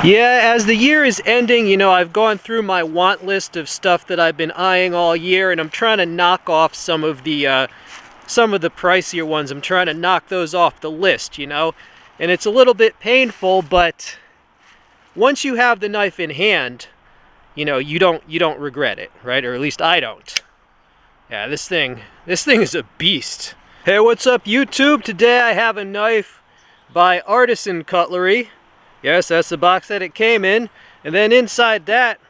Yeah, as the year is ending, you know, I've gone through my want list of stuff that I've been eyeing all year, and I'm trying to knock off some of the pricier ones. I'm trying to knock those off the list, you know, and it's a little bit painful, but once you have the knife in hand, you know, you don't regret it, right? Or at least I don't. Yeah, this thing is a beast. Hey, what's up, YouTube? Today I have a knife by Artisan Cutlery. Yes, that's the box that it came in. And then inside that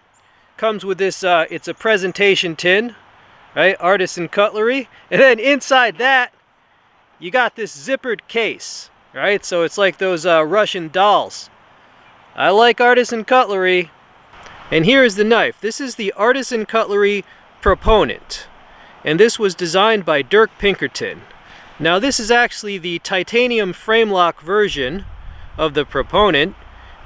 comes with this, it's a presentation tin, right? Artisan Cutlery. And then inside that, you got this zippered case, right? So it's like those Russian dolls. I like Artisan Cutlery. And here is the knife. This is the Artisan Cutlery Proponent. And this was designed by Dirk Pinkerton. Now this is actually the titanium Framelock version of the Proponent.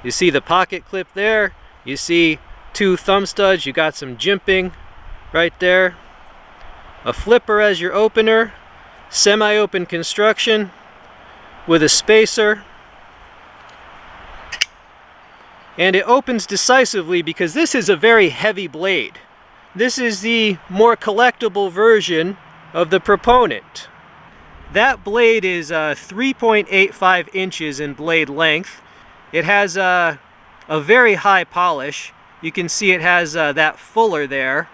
You see the pocket clip there. You see two thumb studs. You got some jimping right there. A flipper as your opener. Semi-open construction with a spacer. And it opens decisively because this is a very heavy blade. This is the more collectible version of the Proponent. That blade is 3.85 inches in blade length. It has a very high polish. You can see it has that fuller there.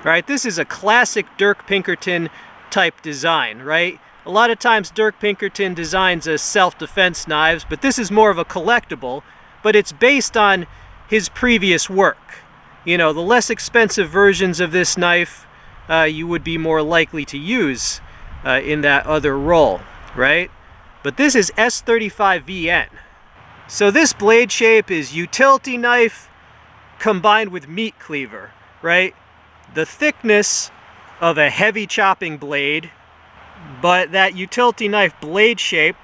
Right, this is a classic Dirk Pinkerton type design, right? A lot of times Dirk Pinkerton designs as self-defense knives, but this is more of a collectible, but it's based on his previous work. You know, the less expensive versions of this knife you would be more likely to use in that other role, right? But this is S35VN. So this blade shape is utility knife combined with meat cleaver, right? The thickness of a heavy chopping blade, but that utility knife blade shape,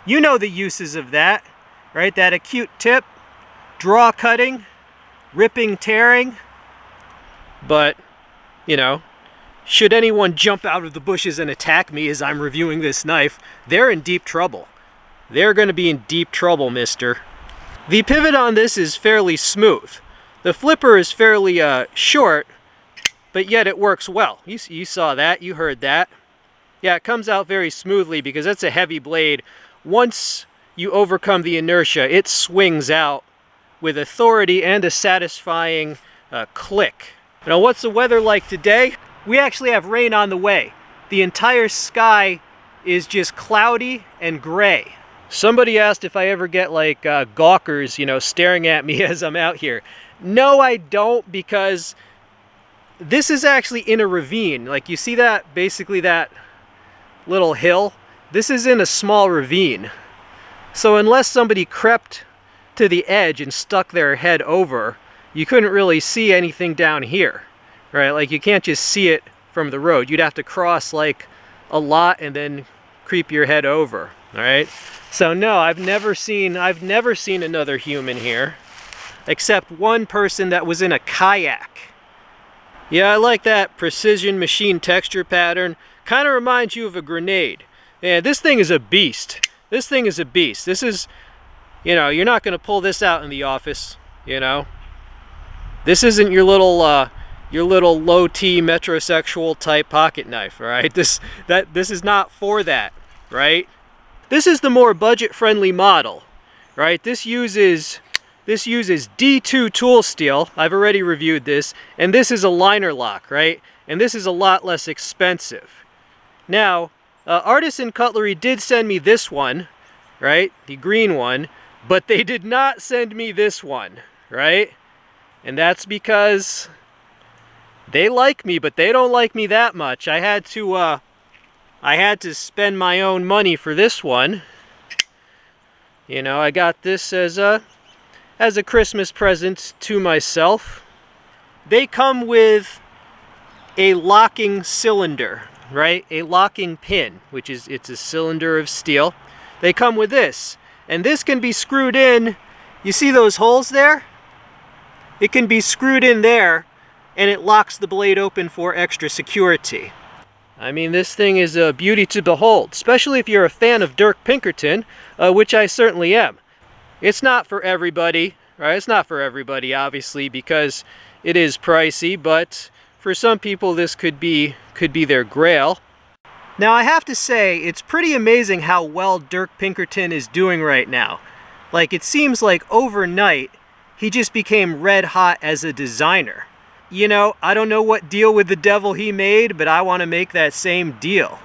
you know the uses of that, right? That acute tip, draw cutting, ripping, tearing. But, you know, should anyone jump out of the bushes and attack me as I'm reviewing this knife, they're in deep trouble. They're going to be in deep trouble, mister. The pivot on this is fairly smooth. The flipper is fairly short, but yet it works well. You saw that, you heard that. Yeah, it comes out very smoothly because it's a heavy blade. Once you overcome the inertia, it swings out with authority and a satisfying click. Now, what's the weather like today? We actually have rain on the way. The entire sky is just cloudy and gray. Somebody asked if I ever get like gawkers, you know, staring at me as I'm out here. No, I don't, because this is actually in a ravine. Like, you see that, basically that little hill? This is in a small ravine. So unless somebody crept to the edge and stuck their head over, you couldn't really see anything down here, right? Like, you can't just see it from the road. You'd have to cross like a lot and then creep your head over, all right? So no, I've never seen another human here, except one person that was in a kayak. Yeah, I like that precision machine texture pattern. Kind of reminds you of a grenade. Yeah, this thing is a beast. This thing is a beast. This is, you know, you're not going to pull this out in the office, you know. This isn't your little low-T metrosexual type pocket knife, all right? This is not for that, right? This is the more budget-friendly model, right? This uses D2 tool steel. I've already reviewed this, and this is a liner lock, right? And this is a lot less expensive. Now, Artisan Cutlery did send me this one, right? The green one, but they did not send me this one, right? And that's because they like me, but they don't like me that much. I had to spend my own money for this one. You know, I got this as a Christmas present to myself. They come with a locking cylinder, right? A locking pin, which is, it's a cylinder of steel. They come with this, and this can be screwed in. You see those holes there? It can be screwed in there, and it locks the blade open for extra security. I mean, this thing is a beauty to behold, especially if you're a fan of Dirk Pinkerton, which I certainly am. It's not for everybody, right? It's not for everybody, obviously, because it is pricey, but for some people this could be their grail. Now I have to say, it's pretty amazing how well Dirk Pinkerton is doing right now. Like, it seems like overnight he just became red hot as a designer. You know, I don't know what deal with the devil he made, but I want to make that same deal.